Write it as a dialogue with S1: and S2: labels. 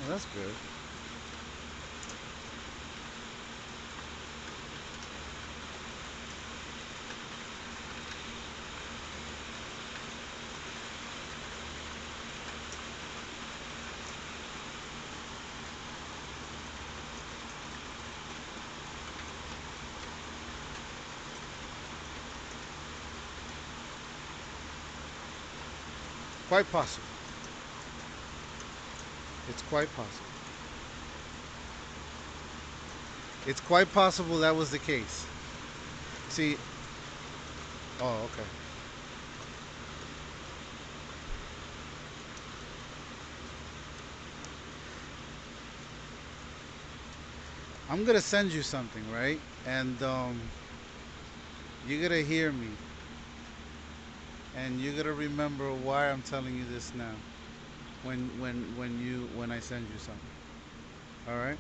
S1: Well, that's good. Quite possible. It's quite possible. It's quite possible that was the case. See, oh, okay. I'm gonna send you something, right? And you're gonna hear me, and you're gonna remember why I'm telling you this now. When I send you something. All right.